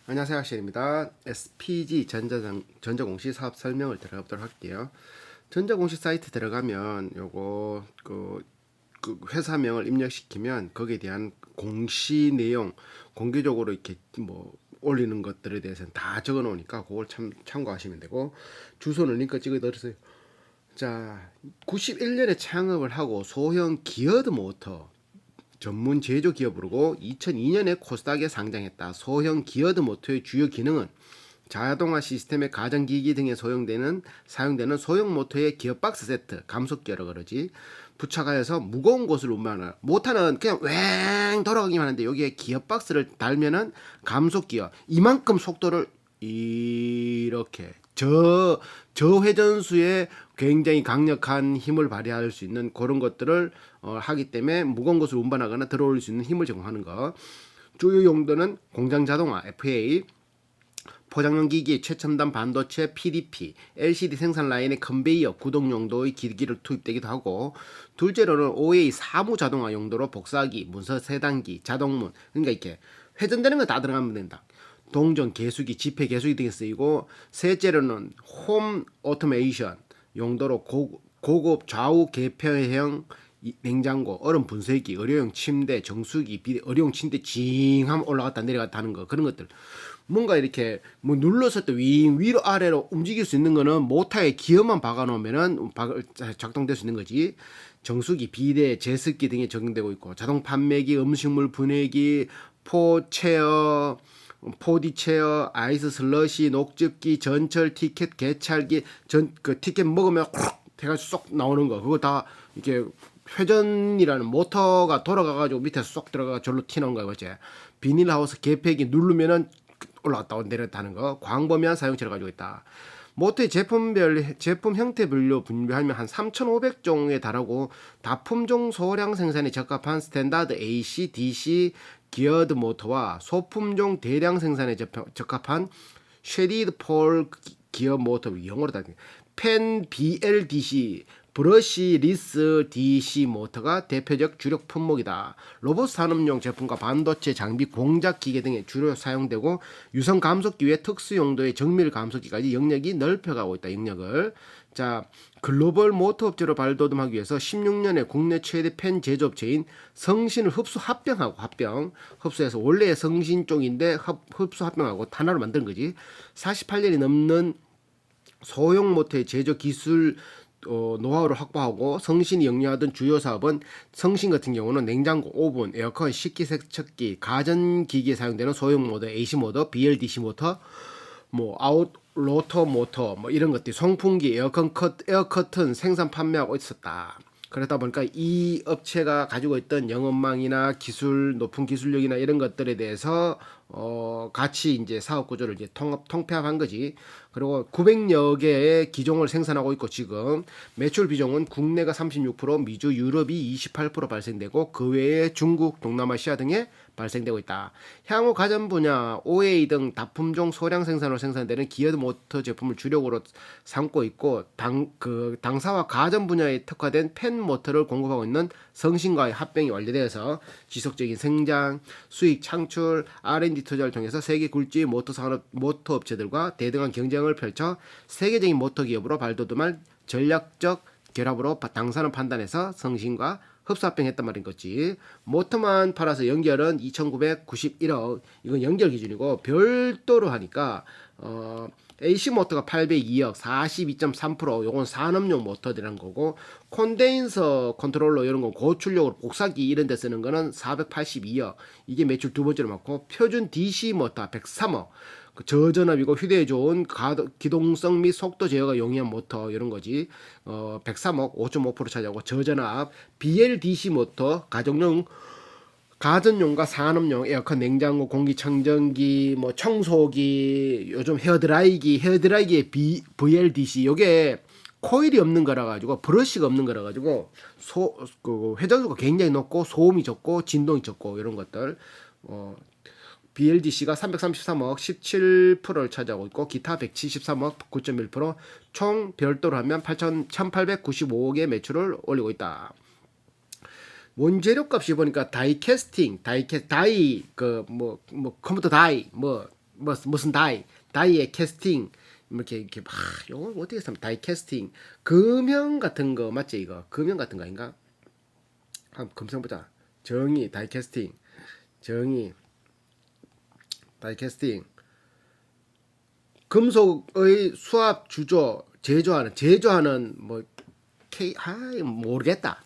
안녕하세요, 학실입니다. SPG 전자공시 사업 설명을 들어가보도록 할게요. 전자공시 사이트 들어가면 요거 그 회사명을 입력시키면 거기에 대한 공시 내용 공개적으로 이렇게 뭐 올리는 것들에 대해서는 다 적어 놓으니까 그걸 참고하시면 되고, 주소는 링크 찍어 드렸어요. 자, 91년에 창업을 하고 소형 기어드 모터 전문 제조 기업으로 2002년에 코스닥에 상장했다. 소형 기어드 모터의 주요 기능은 자동화 시스템의 가전기기 등에 사용되는 소형 모터의 기어박스 세트, 감속기어라 그러지. 부착하여서 무거운 곳을 운반하는, 모터는 그냥 왱 돌아가기만 하는데 여기에 기어박스를 달면은 감속기어 이만큼 속도를 이렇게 저회전수에 굉장히 강력한 힘을 발휘할 수 있는 그런 것들을 하기 때문에 무거운 것을 운반하거나 들어올릴 수 있는 힘을 제공하는 거. 주요 용도는 공장 자동화 FA, 포장용 기기, 최첨단 반도체 PDP, LCD 생산 라인의 컨베이어, 구동 용도의 기기를 투입되기도 하고, 둘째로는 OA 사무 자동화 용도로 복사기, 문서 세단기, 자동문, 그러니까 이렇게 회전되는 거 다 들어가면 된다. 동전, 개수기, 지폐 개수기 등에 쓰이고, 셋째로는 홈 오토메이션 용도로 고급 좌우 개폐형 냉장고, 얼음 분쇄기, 의료용 침대, 정수기, 의료용 침대 징하면 올라갔다 내려갔다 하는 거, 그런 것들. 뭔가 이렇게 뭐 눌렀을 때 위로 아래로 움직일 수 있는 거는 모터에 기어만 박아 놓으면은 작동될 수 있는 거지. 정수기, 비데, 제습기 등에 적용되고 있고, 자동 판매기, 음식물 분해기, 포체어, 포디체어, 아이스 슬러시, 녹즙기, 전철 티켓, 개찰기, 그 티켓 먹으면 확 해가지고 쏙 나오는 거, 그거 다 이렇게 회전이라는 모터가 돌아가가지고 밑에서 쏙 들어가 절로 튀는 거야, 그치? 비닐하우스 개폐기 누르면은 올라갔다 내렸다 하는 거, 광범위한 사용처를 가지고 있다. 모터의 제품 형태별로 분류하면 한 3,500종에 달하고, 다품종 소량 생산에 적합한 스탠다드 AC, DC 기어드 모터와 소품종 대량 생산에 적합한 쉐디드 폴 기어 모터, 영어로 다 펜 BLDC 브러시 리스 DC 모터가 대표적 주력 품목이다. 로봇 산업용 제품과 반도체 장비 공작 기계 등에 주로 사용되고, 유성 감속기 외 특수 용도의 정밀 감속기까지 영역이 넓혀가고 있다. 영역을. 자, 글로벌 모터 업체로 발돋움하기 위해서 16년에 국내 최대 펜 제조업체인 성신을 흡수해서 원래의 성신 쪽인데 흡수 합병하고 하나로 만든 거지. 48년이 넘는 소형 모터의 제조 기술 노하우를 확보하고, 성신이 영위하던 주요 사업은, 성신 같은 경우는 냉장고, 오븐, 에어컨, 식기세척기, 가전기기에 사용되는 소형 모터, AC 모터, BLDC 모터, 뭐 로터 모터, 뭐 이런 것들, 송풍기, 에어커튼 생산 판매하고 있었다. 그러다 보니까 이 업체가 가지고 있던 영업망이나 기술, 높은 기술력이나 이런 것들에 대해서 같이 이제 사업 구조를 이제 통폐합한 거지. 그리고 900여 개의 기종을 생산하고 있고, 지금 매출 비중은 국내가 36%, 미주, 유럽이 28% 발생되고, 그 외에 중국, 동남아시아 등에 발생되고 있다. 향후 가전 분야, OA 등 다품종 소량 생산으로 생산되는 기어드 모터 제품을 주력으로 삼고 있고, 당사와 가전 분야에 특화된 펜 모터를 공급하고 있는 성신과의 합병이 완료되어서 지속적인 성장, 수익 창출, R&D 투자를 통해서 세계 굴지 모터 산업 모터 업체들과 대등한 경쟁을 펼쳐 세계적인 모터 기업으로 발돋움할 전략적 결합으로 당사는 판단해서 성신과 흡수합병했단 말인 거지. 모터만 팔아서 연결은 2,991억. 이건 연결 기준이고, 별도로 하니까 AC 모터가 802억, 42.3%. 요건 산업용 모터들이란 거고, 콘덴서 컨트롤러 이런 거 고출력으로 복사기 이런 데 쓰는 거는 482억. 이게 매출 두 번째로 많고, 표준 DC 모터 103억. 저전압이고 휴대에 좋은 기동성 및 속도 제어가 용이한 모터 이런 거지. 103억 5.5% 차지하고, 저전압 BLDC 모터 가전용과 산업용 에어컨, 냉장고, 공기청정기, 뭐 청소기, 요즘 헤어드라이기의 VLDC, 요게 코일이 없는 거라 가지고, 브러쉬가 없는 거라 가지고 그 회전수가 굉장히 높고 소음이 적고 진동이 적고 이런 것들. BLDC가 333억 17%를 차지하고 있고, 기타 173억 9.1%, 총 별도로 하면 1,895억의 매출을 올리고 있다. 원재료 값이 보니까 다이 컴퓨터 다이, 무슨 다이의 캐스팅 이렇게 막 요거 어떻게 쓰면 다이 캐스팅 금형 같은 거 맞지 이거 금형 같은 거 아닌가? 한번 검색해보자. 정의 다이 캐스팅 정의 다이 캐스팅 금속의 수압 주조 제조하는 뭐 모르겠다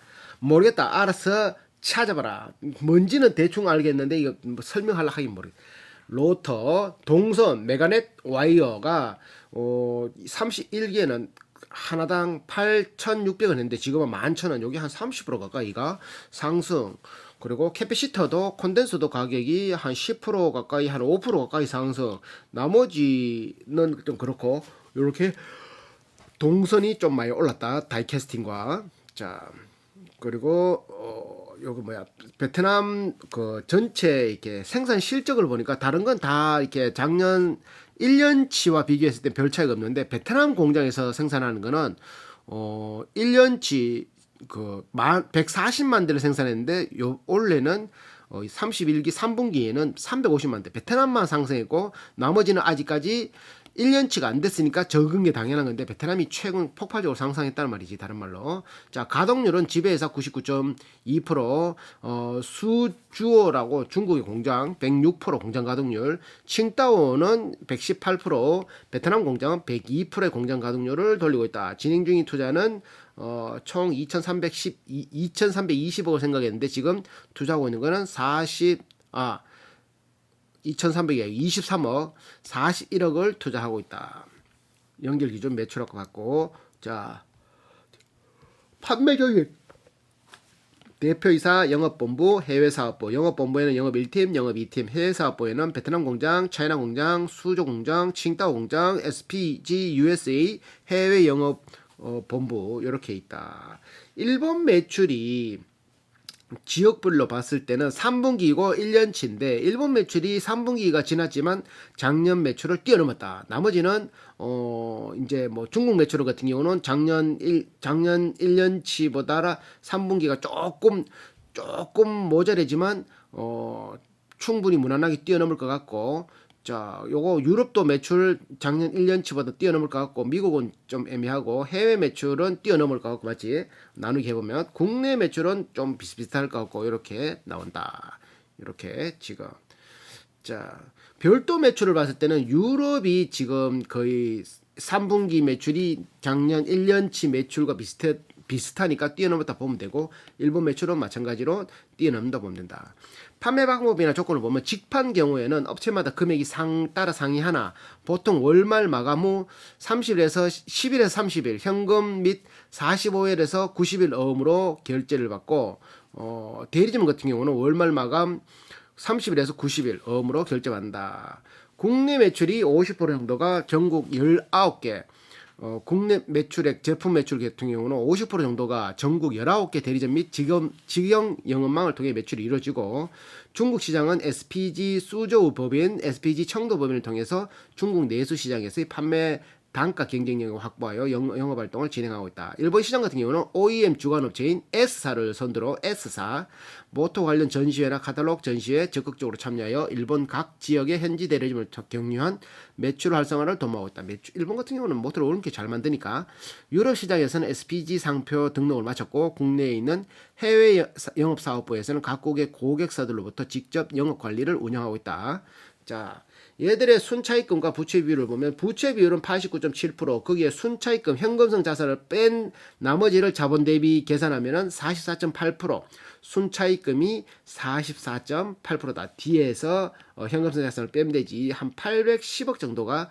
알아서 찾아봐라. 뭔지는 대충 알겠는데 이거 뭐 설명하려 하긴 모르겠다. 로터 동선 메가넷 와이어가 31개는 하나당 8,600원 했는데 지금은 11,000원. 여기 한 30% 가까이가 상승. 그리고 캐패시터도 콘덴서도 가격이 한 10% 가까이 한 5% 가까이 상승. 나머지는 좀 그렇고 이렇게 동선이 좀 많이 올랐다. 다이캐스팅과 자 그리고 요거 뭐야 베트남 그 전체 이렇게 생산 실적을 보니까 다른 건 다 이렇게 작년 1년치와 비교했을 때 별 차이가 없는데 베트남 공장에서 생산하는 거는 1년치 그 140만 대를 생산했는데 요 올해는 31기 3분기에는 350만 대 베트남만 상승했고 나머지는 아직까지 1년치가 안 됐으니까 적은 게 당연한 건데 베트남이 최근 폭발적으로 상승했다는 말이지 다른 말로. 자 가동률은 지배회사 99.2% 수주오라고 중국의 공장 106% 공장 가동률 칭따오는 118% 베트남 공장은 102%의 공장 가동률을 돌리고 있다. 진행 중인 투자는 총 2,320억을 생각했는데 지금 투자하고 있는 거는 2,300에 23억 41억을 투자하고 있다. 연결 기준 매출액 받고 자 판매 경영 대표이사 영업본부 해외사업부 영업본부에는 영업 1팀 영업 2팀 해외사업부에는 베트남 공장 차이나 공장 수조 공장 칭따오 공장 SPG USA 해외 영업 본부 이렇게 있다. 일본 매출이 지역별로 봤을 때는 3분기이고 1년치인데 일본 매출이 3분기가 지났지만 작년 매출을 뛰어넘었다. 나머지는 이제 뭐 중국 매출 같은 경우는 작년 1년치보다 3분기가 조금 모자라지만 충분히 무난하게 뛰어넘을 것 같고 자, 요거 유럽도 매출 작년 1년치보다 뛰어넘을 것 같고 미국은 좀 애매하고 해외 매출은 뛰어넘을 것 같고 맞지? 나누기 해보면 국내 매출은 좀 비슷비슷할 것 같고 이렇게 나온다. 이렇게 지금 자 별도 매출을 봤을 때는 유럽이 지금 거의 3분기 매출이 작년 1년치 매출과 비슷하니까 뛰어넘었다 보면 되고 일본 매출은 마찬가지로 뛰어넘는다 보면 된다. 판매 방법이나 조건을 보면 직판 경우에는 업체마다 금액이 따라 상이하나 보통 월말 마감 후 30일에서 10일에서 30일 현금 및 45일에서 90일 어음으로 결제를 받고 대리점 같은 경우는 월말 마감 30일에서 90일 어음으로 결제받는다. 국내 매출이 50% 정도가 전국 19개 국내 매출액 제품 매출 같은 경우는 50% 정도가 전국 19개 대리점 및 직영 영업망을 통해 매출이 이루어지고 중국 시장은 SPG 수저우 법인, SPG 청도 법인을 통해서 중국 내수 시장에서의 판매 단가 경쟁력을 확보하여 영업활동을 진행하고 있다. 일본 시장 같은 경우는 OEM 주관업체인 S사를 선두로 S사, 모토 관련 전시회나 카탈로그 전시회에 적극적으로 참여하여 일본 각 지역의 현지 대리점을 격려한 매출 활성화를 도모하고 있다. 일본 같은 경우는 모토를 그렇게 잘 만드니까 유럽 시장에서는 SPG 상표 등록을 마쳤고 국내에 있는 해외 영업사업부에서는 각국의 고객사들로부터 직접 영업관리를 운영하고 있다. 자, 얘들의 순차입금과 부채 비율을 보면 부채 비율은 89.7% 거기에 순차입금 현금성 자산을 뺀 나머지를 자본 대비 계산하면은 44.8% 순차입금이 44.8%다. 뒤에서 현금성 자산을 빼면 되지. 한 810억 정도가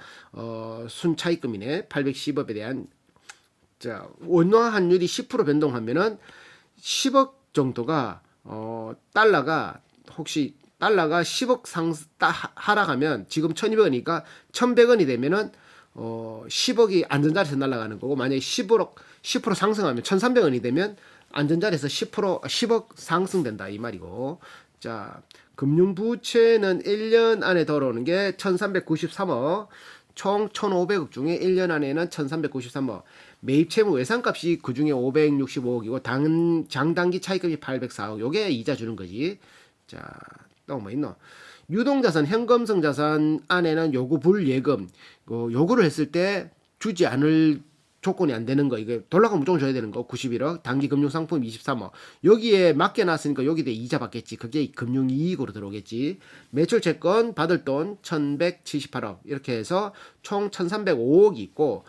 순차입금이네. 810억에 대한 자 원화 환율이 10% 변동하면은 10억 정도가 달러가 혹시 달러가 10억 하락하면 지금 1200원이니까 1100원이 되면은 10억이 안전자리에서 날아가는 거고 만약에 10% 상승하면 1300원이 되면 안전자리에서 10억 상승된다 이 말이고 자 금융부채는 1년 안에 들어오는 게 1393억 총 1500억 중에 1년 안에는 1393억 매입 채무 외상값이 그중에 565억이고 장단기 차입금이 804억 요게 이자 주는 거지. 자 또 뭐 있노? 유동자산, 현금성 자산 안에는 요구 불예금, 요구를 했을 때 주지 않을 조건이 안 되는 거, 이거 돌라가 무조건 줘야 되는 거 91억, 단기 금융상품 23억, 여기에 맡겨놨으니까 여기에 이자 받겠지. 그게 금융이익으로 들어오겠지. 매출 채권 받을 돈 1178억 이렇게 해서 총 1305억이 있고,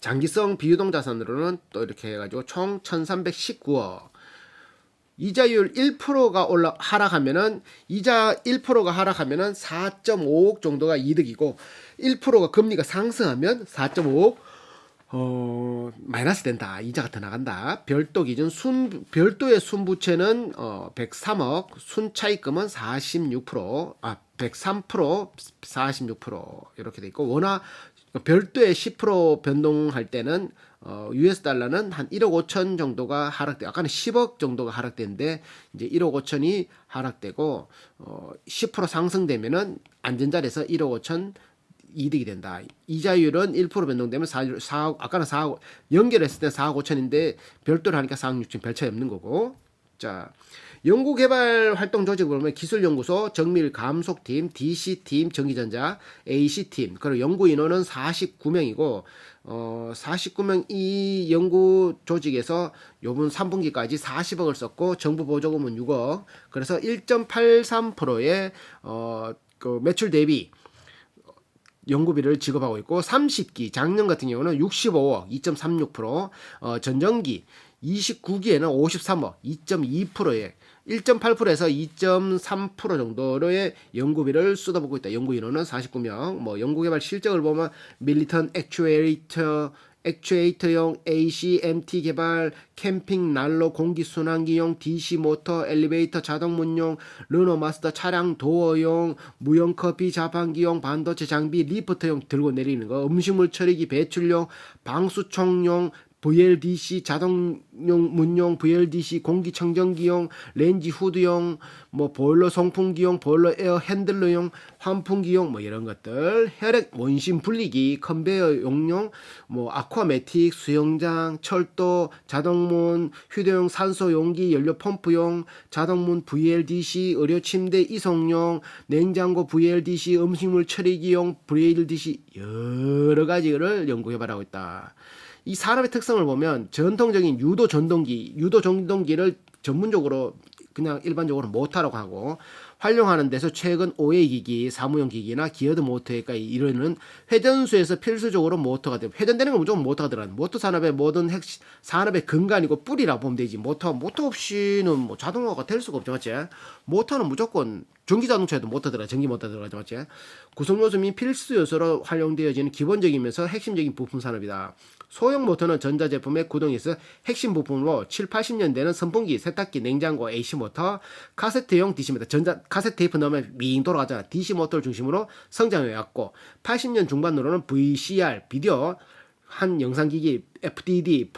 장기성 비유동 자산으로는 또 이렇게 해가지고 총 1319억. 이자율 1%가 하락하면은, 이자 1%가 하락하면은 4.5억 정도가 이득이고, 1%가 금리가 상승하면 4.5억 마이너스 된다. 이자가 더 나간다. 별도 기준 별도의 순부채는 103억, 순차익금은 46%, 103%, 46% 이렇게 돼 있고, 원화 별도의 10% 변동할 때는 US 달러는 한 1억 5천 정도가 하락돼. 아까는 10억 정도가 하락되는데 이제 1억 5천이 하락되고 10% 상승되면은 안전자리에서 1억 5천 이득이 된다. 이자율은 1% 변동되면 4억, 아까는 4억 연결했을 때 4억 5천인데 별도로 하니까 4억 6천 별 차이 없는 거고. 자, 연구개발 활동 조직을 보면 기술연구소, 정밀감속팀, DC팀, 전기전자, AC팀, 그리고 연구 인원은 49명이고 49명 이 연구 조직에서 요번 3분기까지 40억을 썼고 정부 보조금은 6억. 그래서 1.83%의 그 매출 대비 연구비를 지급하고 있고, 30기 작년 같은 경우는 65억 2.36%, 전정기 29기에는 53억 2.2%에 1.8%에서 2.3% 정도의 연구비를 쏟아붓고 있다. 연구 인원은 49명. 뭐 연구개발 실적을 보면 밀리턴 액추에이터용 ACMT 개발, 캠핑 난로 공기순환기용, DC 모터, 엘리베이터 자동문용, 르노마스터 차량 도어용, 무용커피 자판기용, 반도체 장비, 리프트용 들고 내리는 거, 음식물 처리기 배출용, 방수총용, VLDC 자동용 문용, VLDC 공기청정기용, 렌지 후드용, 뭐 보일러 송풍기용, 보일러 에어 핸들러용, 환풍기용, 뭐 이런 것들, 혈액 원심 분리기, 컨베이어 용용, 뭐 아쿠아매틱, 수영장, 철도, 자동문, 휴대용 산소 용기, 연료 펌프용, 자동문 VLDC, 의료 침대 이송용, 냉장고 VLDC, 음식물 처리기용 VLDC 여러 가지를 연구 개발하고 있다. 이 산업의 특성을 보면 전통적인 유도 전동기를 전문적으로 그냥 일반적으로 모터라고 하고, 활용하는 데서 최근 OA 기기, 사무용 기기나 기어드 모터가 이르는 회전수에서 필수적으로 모터가 되고, 회전되는 건 무조건 모터가 들어가는, 모터 산업의 모든 산업의 근간이고 뿌리라고 보면 되지. 모터 없이는 뭐 자동화가 될 수가 없죠, 맞지? 모터는 무조건 전기 자동차에도 모터 들어가, 전기 모터 들어가죠, 맞지? 구성 요소 및 필수 요소로 활용되어지는 기본적이면서 핵심적인 부품 산업이다. 소형 모터는 전자제품의 구동에서 핵심 부품으로 7, 80년대는 선풍기, 세탁기, 냉장고, AC 모터, 카세트용 DC 모터, 카세트 테이프 넣으면 윙 돌아가잖아. DC 모터를 중심으로 성장해왔고, 80년 중반으로는 VCR, 비디오, 한 영상기기, FDD,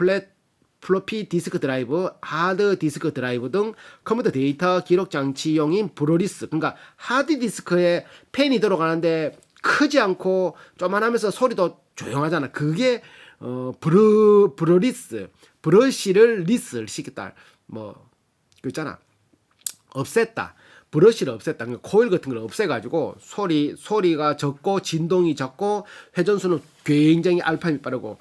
플로피 디스크 드라이브, 하드 디스크 드라이브 등 컴퓨터 데이터 기록 장치용인 브로리스, 그러니까 하드 디스크에 펜이 들어가는데 크지 않고 조만하면서 소리도 조용하잖아. 그게 브러리스, 브러쉬를 리스를 시켰다. 뭐 그 있잖아, 없앴다. 브러쉬를 없앴다. 그러니까 코일 같은 걸 없애가지고 소리가 적고 진동이 적고 회전수는 굉장히 알파임이 빠르고,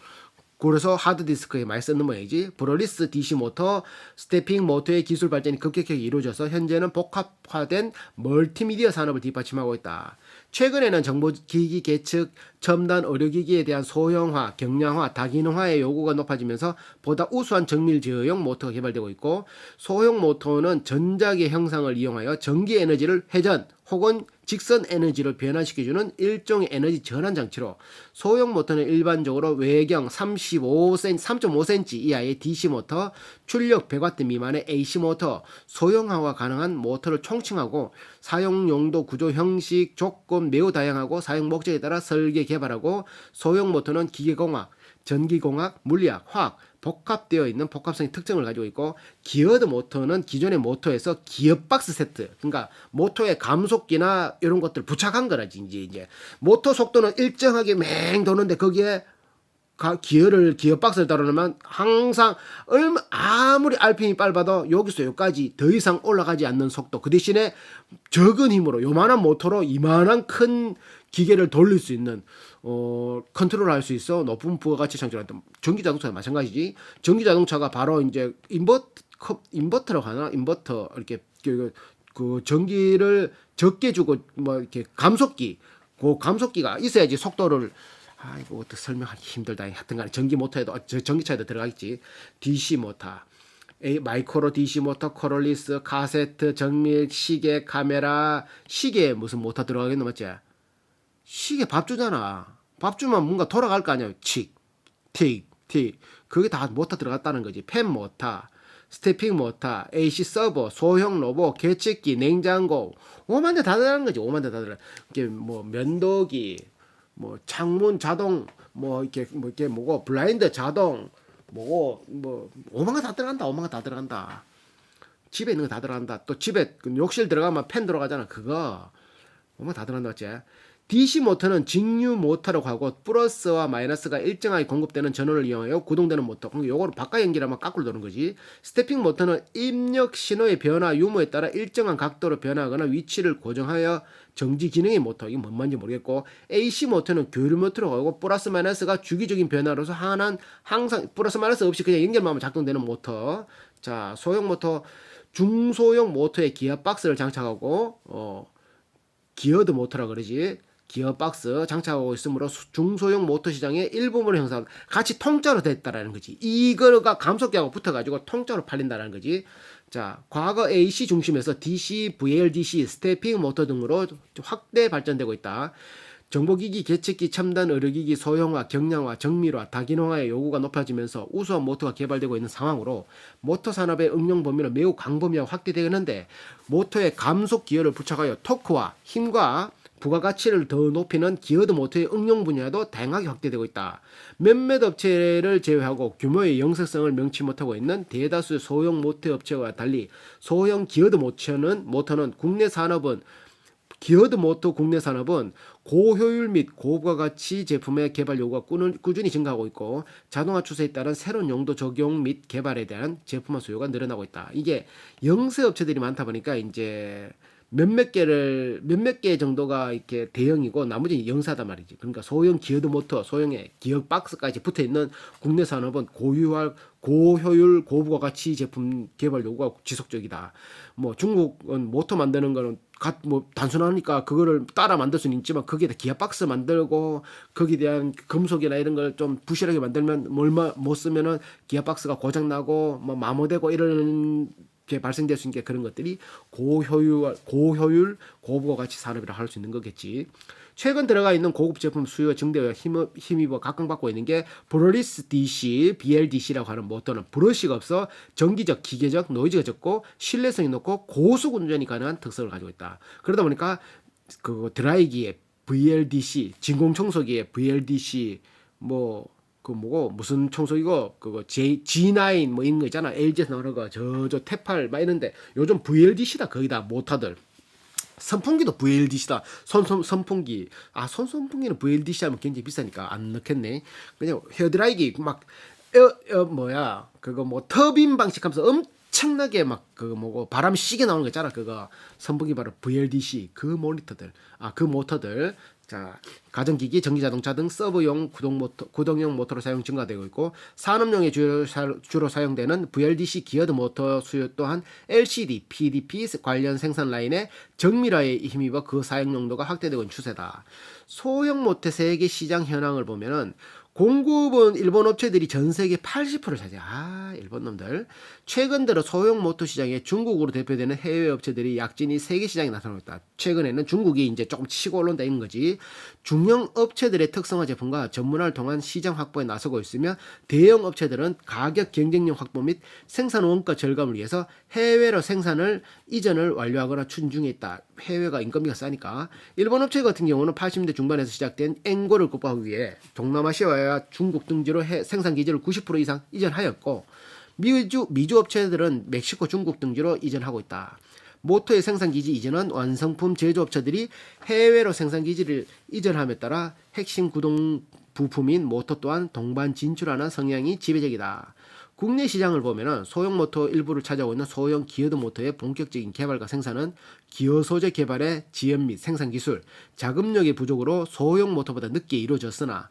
그래서 하드디스크에 많이 쓰는 모양이지. 브러리스 DC 모터, 스태핑 모터의 기술 발전이 급격하게 이루어져서 현재는 복합화된 멀티미디어 산업을 뒷받침하고 있다. 최근에는 정보기기 계측, 첨단 의료기기에 대한 소형화, 경량화, 다기능화의 요구가 높아지면서 보다 우수한 정밀 제어용 모터가 개발되고 있고, 소형 모터는 전자기 형상을 이용하여 전기 에너지를 회전 혹은 직선 에너지로 변환시켜주는 일종의 에너지 전환 장치로, 소형 모터는 일반적으로 외경 3.5cm 이하의 DC 모터, 출력 100W 미만의 AC 모터, 소형화가 가능한 모터를 총칭하고, 사용 용도, 구조, 형식, 조건 매우 다양하고 사용 목적에 따라 설계 개발하고, 소형 모터는 기계공학, 전기공학, 물리학, 화학 복합되어 있는 복합성의 특징을 가지고 있고, 기어드 모터는 기존의 모터에서 기어박스 세트, 그러니까 모터에 감속기나 이런 것들 부착한 거라지. 이제 모터 속도는 일정하게 맹 도는데 거기에 기어박스를 달아놓으면 항상 아무리 RPM이 빨라도 여기서 여기까지 더 이상 올라가지 않는 속도, 그 대신에 적은 힘으로 요만한 모터로 이만한 큰 기계를 돌릴 수 있는 컨트롤할 수 있어 높은 부가가치 창출한다. 전기 자동차도 마찬가지지. 전기 자동차가 바로 이제 인버터라고 하나? 인버터 이렇게 그 전기를 적게 주고 뭐 이렇게 감속기, 그 감속기가 있어야지 속도를, 이거 어떻게 설명하기 힘들다. 하여튼간에 전기 모터에도 전기차에도 들어가겠지. DC 모터, 마이크로 DC 모터, 코롤리스, 카세트, 정밀, 시계, 카메라. 시계에 무슨 모터 들어가겠노, 맞지? 시계 밥 주잖아. 밥 주면 뭔가 돌아갈 거 아니야. 칙, 틱, 틱. 그게 다 모터 들어갔다는 거지. 팬 모터, 스태핑 모터, AC 서버, 소형 로봇, 계측기, 냉장고. 오만 대 다 들어가는 거지. 오만 대 다 들어가. 이게 뭐 면도기, 뭐 창문 자동, 뭐 이렇게 뭐고 블라인드 자동, 뭐고 뭐 오만 거 다 들어간다. 오만 거 다 들어간다. 집에 있는 거 다 들어간다. 또 집에 욕실 들어가면 팬 들어가잖아. 그거 오만 다 들어간다, 맞지? DC 모터는 직류 모터라고 하고 플러스와 마이너스가 일정하게 공급되는 전원을 이용하여 구동되는 모터. 그러니까 요거를 바깥 연기라면 거꾸로 도는 거지. 스태핑 모터는 입력 신호의 변화 유무에 따라 일정한 각도로 변화하거나 위치를 고정하여 정지 기능의 모터. 이게 뭔 말인지 모르겠고, AC 모터는 교류 모터라고 하고 플러스 마이너스가 주기적인 변화로서 항상 플러스 마이너스 없이 그냥 연결만 하면 작동되는 모터. 자, 소형 모터, 중소형 모터에 기어박스를 장착하고 기어드 모터라 그러지. 기어박스 장착하고 있으므로 중소형 모터 시장의 일부분을 형성하고 같이 통짜로 됐다라는 거지. 이거가 감속기하고 붙어가지고 통짜로 팔린다라는 거지. 자, 과거 AC 중심에서 DC, VLDC, 스태핑 모터 등으로 확대 발전되고 있다. 정보기기, 계측기, 첨단 의료기기 소형화, 경량화, 정밀화, 다기능화의 요구가 높아지면서 우수한 모터가 개발되고 있는 상황으로 모터 산업의 응용 범위는 매우 광범위하고 확대되었는데, 모터의 감속 기어를 부착하여 토크와 힘과 부가가치를 더 높이는 기어드 모터의 응용 분야도 다양하게 확대되고 있다. 몇몇 업체를 제외하고 규모의 영색성을 명치 못하고 있는 대다수의 소형 모터 업체와 달리 소형 기어드 모터는 국내 산업은 고효율 및 고부가가치 제품의 개발 요구가 꾸준히 증가하고 있고, 자동화 추세에 따른 새로운 용도 적용 및 개발에 대한 제품화 수요가 늘어나고 있다. 이게 영세 업체들이 많다 보니까 이제 몇몇 개 정도가 이렇게 대형이고 나머지는 영세하단 말이지. 그러니까 소형 기어드 모터, 소형의 기어 박스까지 붙어 있는 국내 산업은 고효율, 고부가가치 제품 개발 요구가 지속적이다. 뭐 중국은 모터 만드는 거는 뭐 단순하니까 그거를 따라 만들 수는 있지만, 거기에 기어박스 만들고 거기에 대한 금속이나 이런 걸 좀 부실하게 만들면 얼마 못 쓰면은 기어박스가 고장 나고 뭐 마모되고 이런 게 발생될 수 있는 게, 그런 것들이 고효율, 고부가가치 산업이라 할 수 있는 거겠지. 최근 들어가 있는 고급 제품 수요 증대에 힘입어 각광받고 있는 게 브러리스 DC, BLDC라고 하는 모터는 브러쉬가 없어 전기적, 기계적, 노이즈가 적고 신뢰성이 높고 고속 운전이 가능한 특성을 가지고 있다. 그러다 보니까 그 드라이기에 VLDC, 진공청소기에 VLDC, 무슨 청소기고 그거 G9 뭐 이런 거 있잖아. LG에서 나오는 거 저 테팔 막 이런데 요즘 VLDC다 거의 다 모터들. 선풍기도 VLDC다. 선풍기. 선풍기는 VLDC 하면 굉장히 비싸니까 안 넣겠네. 그냥 헤어드라이기 막 그거 뭐 터빈 방식하면서 엄청나게 막 바람 시게 나오는 거 있잖아. 그거 선풍기 바로 VLDC 그 모니터들. 그 모터들. 자, 가전기기, 전기자동차 등 서브용 구동형 모터로 사용 증가되고 있고, 산업용에 주로 사용되는 VLDC 기어드 모터 수요 또한 LCD, PDP 관련 생산 라인의 정밀화에 힘입어 그 사용 용도가 확대되고 있는 추세다. 소형 모터 세계 시장 현황을 보면은 공급은 일본 업체들이 전 세계 80%를 차지해. 일본 놈들. 최근 들어 소형 모터 시장에 중국으로 대표되는 해외 업체들이 약진이 세계 시장에 나타나고 있다. 최근에는 중국이 이제 조금 치고 올라온다 이런 거지. 중형 업체들의 특성화 제품과 전문화를 통한 시장 확보에 나서고 있으며, 대형 업체들은 가격 경쟁력 확보 및 생산 원가 절감을 위해서 해외로 생산을 이전을 완료하거나 추진 중에 있다. 해외가 인건비가 싸니까. 일본 업체 같은 경우는 80년대 중반에서 시작된 앵고를 극복하기 위해 동남아시아와 중국 등지로 생산 기지를 90% 이상 이전하였고, 미주 업체들은 멕시코, 중국 등지로 이전하고 있다. 모터의 생산 기지 이전은 완성품 제조업체들이 해외로 생산 기지를 이전함에 따라 핵심 부품인 모터 또한 동반 진출하는 성향이 지배적이다. 국내 시장을 보면은 소형 모터 일부를 차지하고 있는 소형 기어드 모터의 본격적인 개발과 생산은 기어 소재 개발의 지연 및 생산 기술, 자금력의 부족으로 소형 모터보다 늦게 이루어졌으나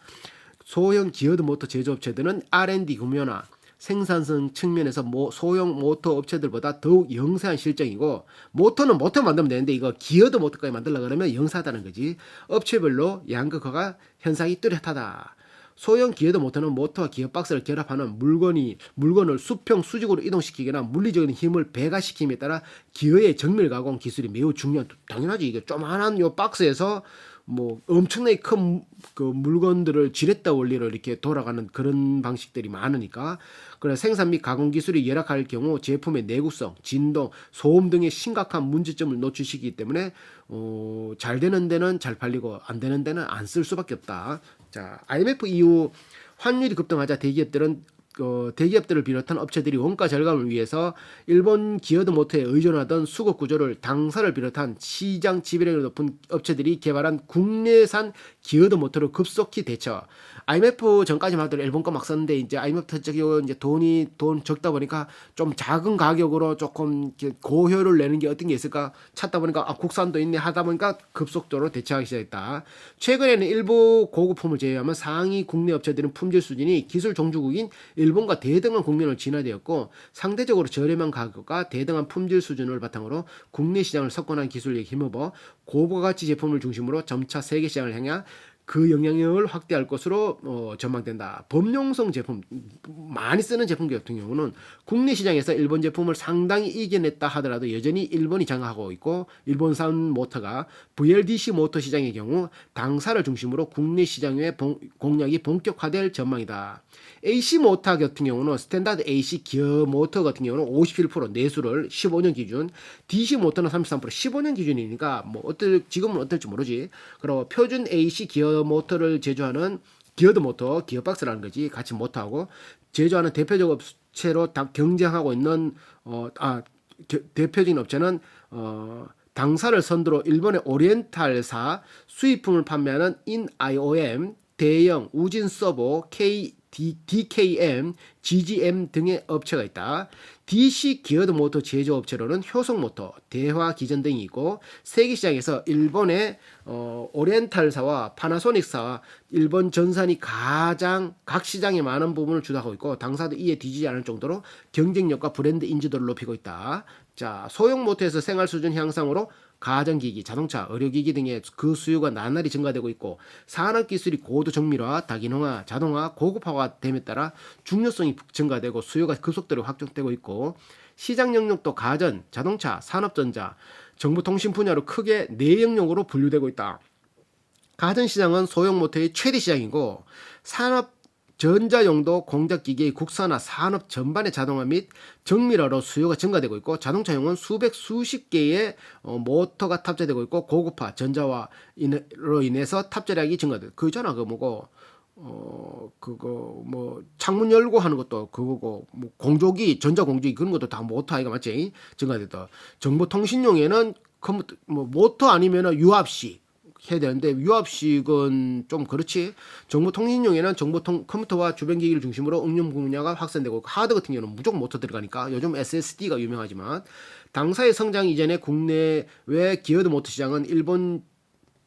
소형 기어드 모터 제조업체들은 R&D 규모나 생산성 측면에서 소형 모터 업체들보다 더욱 영세한 실정이고, 모터는 모터 만들면 되는데 이거 기어드 모터까지 만들려고 그러면 영세하다는 거지. 업체별로 양극화가 현상이 뚜렷하다. 소형 기어드 모터는 모터와 기어박스를 결합하는 물건을 수평 수직으로 이동시키거나 물리적인 힘을 배가시킴에 따라 기어의 정밀 가공 기술이 매우 중요한. 당연하지. 이게 조만한 요 박스에서 뭐 엄청나게 큰 그 물건들을 지렛대 원리로 이렇게 돌아가는 그런 방식들이 많으니까, 그래 생산 및 가공 기술이 열악할 경우 제품의 내구성, 진동, 소음 등의 심각한 문제점을 노출시키기 때문에 잘 되는 데는 잘 팔리고 안 되는 데는 안 쓸 수밖에 없다. 자, IMF 이후 환율이 급등하자 대기업들을 비롯한 업체들이 원가 절감을 위해서 일본 기어드 모터에 의존하던 수급 구조를 당사를 비롯한 시장 지배력이 높은 업체들이 개발한 국내산 기어드 모터로 급속히 대처. IMF 전까지만 하더라도 일본 거 막 썼는데 이제 IMF 터지고 이제 돈 적다 보니까 좀 작은 가격으로 조금 고효를 내는 게 어떤 게 있을까 찾다 보니까 국산도 있네 하다 보니까 급속도로 대처하기 시작했다. 최근에는 일부 고급품을 제외하면 상위 국내 업체들은 품질 수준이 기술 종주국인 일본과 대등한 국면을 진화되었고, 상대적으로 저렴한 가격과 대등한 품질 수준을 바탕으로 국내 시장을 석권한 기술력에 힘입어 고부가가치 제품을 중심으로 점차 세계 시장을 향해 그 영향력을 확대할 것으로 전망된다. 범용성 제품, 많이 쓰는 제품 같은 경우는 국내 시장에서 일본 제품을 상당히 이겨냈다 하더라도 여전히 일본이 장악하고 있고, 일본산 모터가 VLDC 모터 시장의 경우 당사를 중심으로 국내 시장의 공략이 본격화될 전망이다. AC 모터 같은 경우는 스탠다드 AC 기어 모터 같은 경우는 57% 내수를 15년 기준, DC 모터는 33% 15년 기준이니까 뭐 지금은 어떨지 모르지. 그리고 표준 AC 기어 모터를 제조하는 기어드 모터, 기어박스라는 거지. 같이 모터하고 제조하는 대표적 업체로 경쟁하고 있는 대표적인 업체는 당사를 선두로 일본의 오리엔탈사, 수입품을 판매하는 인IOM, 대형 우진 서버, DKM, GGM 등의 업체가 있다. DC 기어드 모터 제조업체로는 효성모터, 대화기전 등이 있고, 세계 시장에서 일본의 오리엔탈사와 파나소닉사와 일본 전산이 가장 각 시장에 많은 부분을 주도하고 있고, 당사도 이에 뒤지지 않을 정도로 경쟁력과 브랜드 인지도를 높이고 있다. 자, 소형 모터에서 생활 수준 향상으로 가전기기, 자동차, 의료기기 등의 그 수요가 나날이 증가되고 있고, 산업기술이 고도 정밀화, 다기능화, 자동화, 고급화가 됨에 따라 중요성이 증가되고 수요가 급속도로 확장되고 있고, 시장 영역도 가전, 자동차, 산업전자, 정보통신 분야로 크게 네 영역으로 분류되고 있다. 가전시장은 소형 모터의 최대 시장이고, 산업 전자용도 공작기기의 국산화, 산업 전반의 자동화 및 정밀화로 수요가 증가되고 있고, 자동차용은 수십 개의 모터가 탑재되고 있고, 고급화, 전자화로 인해서 탑재량이 증가돼. 그잖아, 창문 열고 하는 것도 그거고, 뭐 공조기, 전자공조기 그런 것도 다 모터 아이가 맞지? 증가됐다. 정보통신용에는 모터 아니면은 유압식 해야 되는데, 유압식은 좀 그렇지. 정보통신용에는 컴퓨터와 주변기기를 중심으로 응용 분야가 확산되고, 하드 같은 경우는 무조건 모터 들어가니까 요즘 SSD가 유명하지만, 당사의 성장 이전에 국내외 기어드 모터 시장은 일본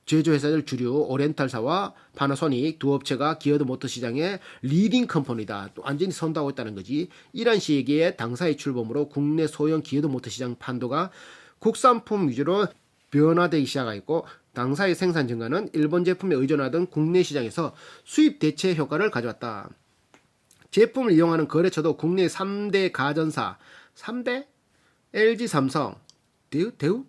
제조회사들 주류 오리엔탈사와 파나소닉 두 업체가 기어드 모터 시장의 리딩 컴퍼니다. 또 완전히 선도하고 있다는 거지. 이런 시기에 당사의 출범으로 국내 소형 기어드 모터 시장 판도가 국산품 위주로 변화되기 시작하고, 당사의 생산 증가는 일본 제품에 의존하던 국내 시장에서 수입 대체 효과를 가져왔다. 제품을 이용하는 거래처도 국내 3대 가전사, 3대? LG, 삼성, 대우?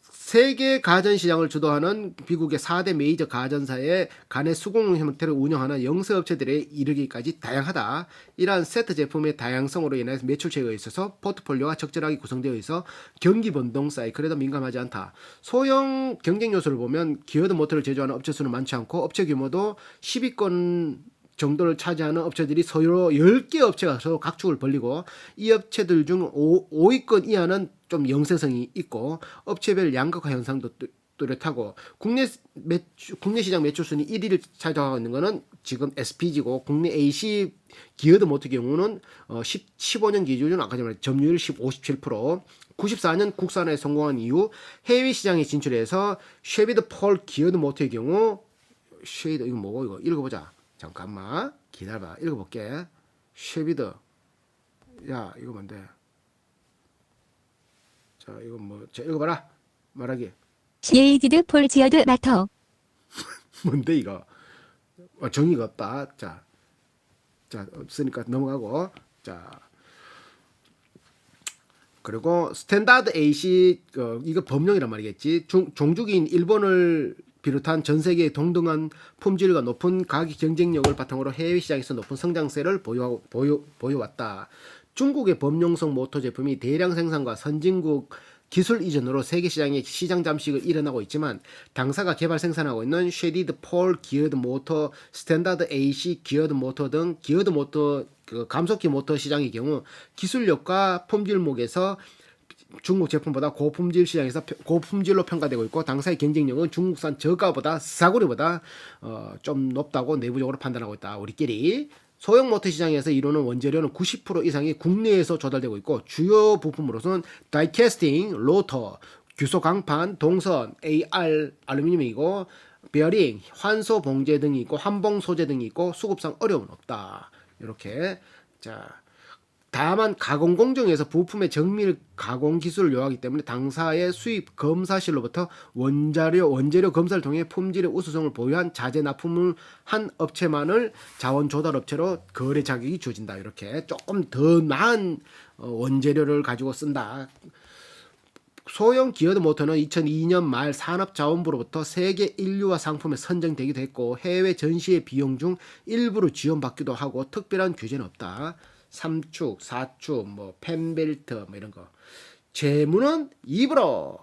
세계 가전시장을 주도하는 미국의 4대 메이저 가전사의 간의 수공 형태를 운영하는 영세업체들에 이르기까지 다양하다. 이러한 세트 제품의 다양성으로 인해서 매출체가 있어서 포트폴리오가 적절하게 구성되어 있어 경기 변동 사이클에도 민감하지 않다. 소형 경쟁 요소를 보면 기어드 모터를 제조하는 업체 수는 많지 않고, 업체 규모도 10위권 정도를 차지하는 업체들이 서로 10개 업체가 서로 각축을 벌리고, 이 업체들 중 5위권 이하는 좀 영세성이 있고, 업체별 양극화 현상도 뚜렷하고 국내 시장 매출 순위 1위를 차지하고 있는 거는 지금 SPG고 국내 AC 기어드 모터 경우는 15년 기준으로 아까 전에 점유율 57%, 94년 국산화에 성공한 이후 해외 시장에 진출해서 쉐비드 폴 기어드 모터의 경우 쉐이드 이거 뭐고 이거 읽어보자. 잠깐만 기다려봐. 읽어볼게. 쉐비드 야 이거 뭔데? 자 이거 뭐 자 읽어봐라. 말하기. 쉐이디드 폴지어드 마터. 뭔데 이거? 정의가 없다. 자 없으니까 넘어가고. 자 그리고 스탠다드 AC 이거 법령이란 말이겠지. 종주국인 일본을 비롯한 전 세계의 동등한 품질과 높은 가격 경쟁력을 바탕으로 해외 시장에서 높은 성장세를 보여왔다. 중국의 범용성 모터 제품이 대량 생산과 선진국 기술 이전으로 세계 시장의 시장 잠식을 일어나고 있지만 당사가 개발 생산하고 있는 쉐디드 폴 기어드 모터, 스탠다드 AC 기어드 모터 등 기어드 모터 감속기 모터 시장의 경우 기술력과 품질목에서 중국 제품보다 고품질 시장에서 고품질로 평가되고 있고 당사의 경쟁력은 중국산 저가보다 싸구려보다 좀 높다고 내부적으로 판단하고 있다. 우리끼리 소형 모터 시장에서 이루는 원재료는 90% 이상이 국내에서 조달되고 있고 주요 부품으로서는 다이캐스팅, 로터, 규소 강판, 동선, AR 알루미늄이고 베어링, 환소 봉제 등이 있고 환봉 소재 등이 있고 수급상 어려움은 없다. 이렇게 자. 다만 가공 공정에서 부품의 정밀 가공 기술을 요하기 때문에 당사의 수입 검사실로부터 원재료 검사를 통해 품질의 우수성을 보유한 자재 납품을 한 업체만을 자원 조달 업체로 거래 자격이 주어진다. 이렇게 조금 더 나은 원재료를 가지고 쓴다. 소형 기어드 모터는 2002년 말 산업자원부로부터 세계 인류와 상품에 선정되기도 했고 해외 전시의 비용 중 일부를 지원받기도 하고 특별한 규제는 없다. 3축, 4축, 뭐 펜벨트 뭐 이런 거. 재무는 입으로